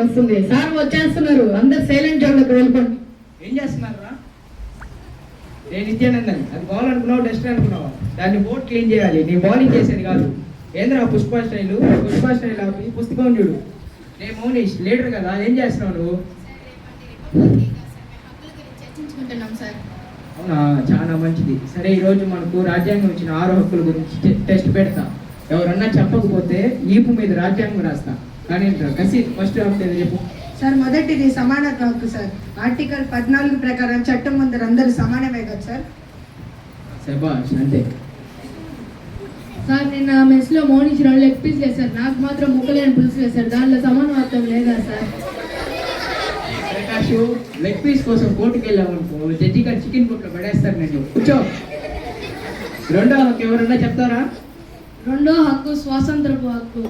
వస్తుంది. సార్ వచ్చేస్తున్నారు, అందరు సైలెంట్ జోన్లోకి వెళ్ళిపోండి. ఏం చేస్తున్నారా? నేను నిత్యానందన్. అది బాల్ అనుకున్నావు, డస్ట్ అనుకున్నావు. దాన్ని బోర్డ్ క్లీన్ చేయాలి, నీ బౌలింగ్ చేసేది కాదు. ఏంద్రా పుష్ప స్టైల్ ఆపి పుస్తకం చూడు. నేను మౌనీష్ లీడర్ కదా, ఏం చేస్తున్నావు నువ్వు? అవునా, చాలా మంచిది. సరే, ఈరోజు మనకు రాజ్యాంగం ఇచ్చిన 6 హక్కుల గురించి టెస్ట్ పెడతా. ఎవరన్నా చెప్పకపోతే ఈపు మీద రాజ్యాంగం రాస్తా. కానీ కసి ఫస్ట్ హక్కు ఏదో చెప్పు. సార్, మొదటిది సమానత్వ హక్కు సార్. ఆర్టికల్ 14 ప్రకారం చట్టం ముందర అందరూ సమానమే కదా సార్. శభాష్, అంతే. సార్, నిన్న మెస్లో మౌనిష్ 2 లెగ్ పీస్ వేశారు, నాకు మాత్రం ముక్కలేని పులుసు వేశారు. దానిలో సమానత్వం లేదా సార్? ప్రకాష్, లెగ్ పీస్ కోసం కోర్టుకు వెళ్ళామనుకో, జడ్జి గారు చికెన్ కోట్లో పడేస్తారు. నేను కూర్చో. రెండో హక్కు ఎవరన్నా చెప్తారా? రెండో హక్కు స్వాతంత్రపు హక్కు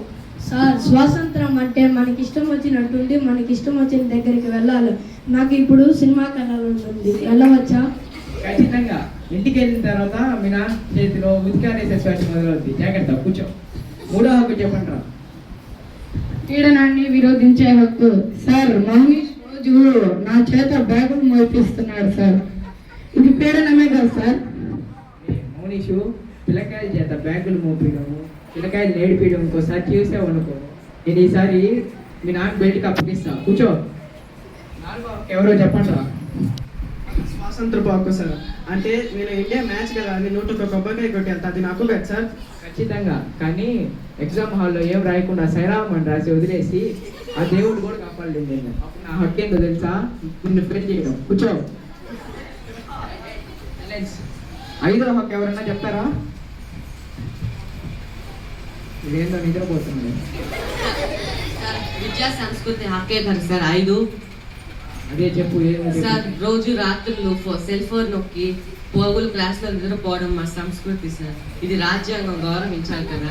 సార్. స్వాతంత్రం అంటే మనకి ఇష్టం వచ్చినట్టుండి మనకి ఇష్టం వచ్చిన దగ్గరికి వెళ్ళాలి. నాకు ఇప్పుడు సినిమాకి వెళ్ళాలంటుంది, వెళ్ళవచ్చా? ఖచ్చితంగా. ఇంటికి వెళ్ళిన తర్వాత మీ నాన్న చేతిలో ఉతికారేసే స్వేచ్ఛ మొదలవుద్ది. జాగ్రత్త, కూర్చో. మూడో హక్కు చెప్పండి రా. పీడనాన్ని విరోధించే హక్కు సార్. మౌనీష్ రోజు నా చేత బ్యాగులు మోపిస్తున్నాడు సార్, ఇది పీడనమే కదా సార్? మౌనీషు, పిల్లకాయల చేత బ్యాగులు మోపడము, పిల్లకాయలు నేడిపీయడం ఇంకోసారి చేసావు అనుకో, నేను ఈసారి మీ నాన్న బయటికి అప్పగిస్తా. కూర్చో. నాలుగో హక్కు ఎవరో చెప్పండి రా. స్వాతంత్రపు హక్కు సార్. అంటే నేను ఇండియా మ్యాచ్ కదా అని 101 కొబ్బరికాయ కొట్టేంత అది నాకు కదా సార్? ఖచ్చితంగా. కానీ ఎగ్జామ్ హాల్లో ఏం రాయకుండా సైరామ్ అని రాసి వదిలేసి ఆ దేవుడు కూడా కాపాడలేదు. నేను అప్పుడు నా హక్కు ఏంటో తెలుసా? నిన్ను ఫెయిల్ చేయడం. కూర్చో. ఐదో హక్కు ఎవరన్నా చెప్తారా? ఇదేందో నిద్రపోతుంది. విద్యా సంస్కృతి హక్కే కదా సార్. 5 అదే చెప్పు. సార్, రోజు రాత్రులు సెల్ ఫోన్ నొక్కి పోగులు క్లాస్లో నిద్రపోవడం మా సంస్కృతి సార్. ఇది రాజ్యాంగం గౌరవించాలి కదా.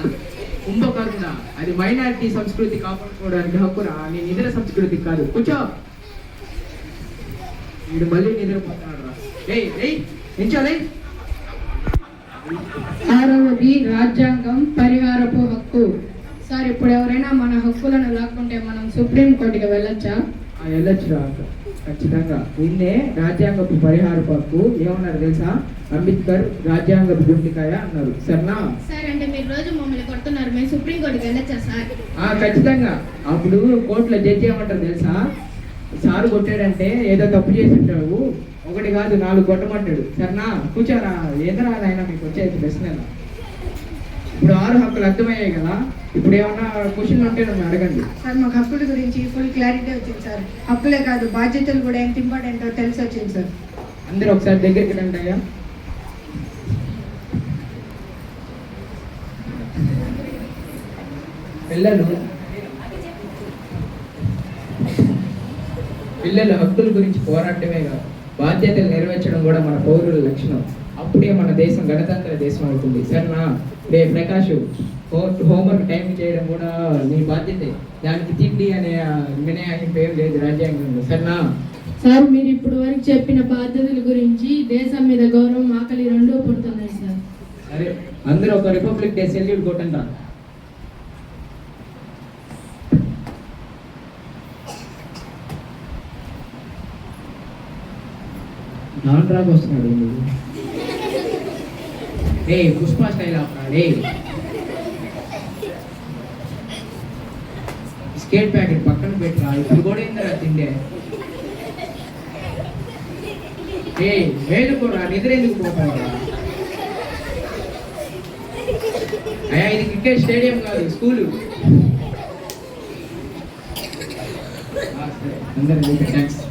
కుంభకర్ణ, అది మైనారిటీ సంస్కృతి కాపాడుకోవడానికి హక్కురా, నీ నిద్ర సంస్కృతి కాదు. కూర్చో. వీడు మళ్ళీ నిద్రపోతున్నాడు రా. నించోలే. ఆరవది రాజ్యాంగం పరిహారపు హక్కు సార్. ఇప్పుడు ఎవరైనా మన హక్కులను లాక్కుంటే మనం సుప్రీం కోర్టుకి వెళ్ళొచ్చా? వెళ్ళొచ్చు రా, ఖచ్చితంగా. నిన్నే రాజ్యాంగపు పరిహారపు హక్కు ఏమన్నారు తెలుసా? అంబేద్కర్ రాజ్యాంగపు గుండికాయ అన్నారు. సరేనా? సార్, అంటే మీరు రోజు మమ్మల్ని కొడుతున్నారు, మేము సుప్రీం కోర్టుకి వెళ్ళొచ్చా సార్? ఖచ్చితంగా. అప్పుడు కోర్టులో జడ్జి ఏమంటారు తెలుసా? సారు కొట్టాడంటే ఏదో తప్పు చేసి ఉంటాడు, 1 కాదు 4 కొట్టమంటాడు. సరేనా? కూర్చోరా. ఏదరా ఆయన మీకు వచ్చేది ప్రశ్న. ఇప్పుడు 6 హక్కులు అర్థమయ్యాయి కదా. ఇప్పుడు ఏమన్నా క్వశ్చన్ ఉంటే నన్ను అడగండి. సార్, మాకు హక్కుల గురించి ఫుల్ క్లారిటీ వచ్చింది సార్. హక్కులే కాదు, బాధ్యతలు కూడా ఎంత ఇంపార్టెంటో తెలిసి వచ్చింది సార్. అందరూ ఒకసారి దగ్గరికి రండి అయ్యా. పిల్లలు హక్కుల గురించి పోరాటమే కాదు, బాధ్యతలు నెరవేర్చడం కూడా మన పౌరుల లక్షణం. అప్పుడే మన దేశం గణతంత్ర దేశం అవుతుంది. సరేనా? రే ప్రకాష్, హోంవర్క్ టైం చేయడం కూడా నీ బాధ్యతే. దానికి తిండి అనే వినయానికి ఏం లేదు రాజ్యాంగంలో. సరేనా? సార్, మీరు ఇప్పుడు వరకు చెప్పిన బాధ్యతల గురించి దేశం మీద గౌరవం, ఆకలి 2 పుడుతున్నాయి సార్. సరే, అందరూ ఒక రిపబ్లిక్ డే సెల్యూట్ కొట్టండి రా. నాన్ రాకు వస్తున్నాడు. పుష్ప స్టైల్ ఆపరాడే. స్కేట్ ప్యాకెట్ పక్కన పెట్టరా. ఇప్పుడు కూడా ఏందిరా తిండే? వేలుకోరా, నిద్ర ఎందుకు పోతావురా? అయ్యా, ఇది క్రికెట్ స్టేడియం కాదు, స్కూలు. అందరూ థ్యాంక్స్.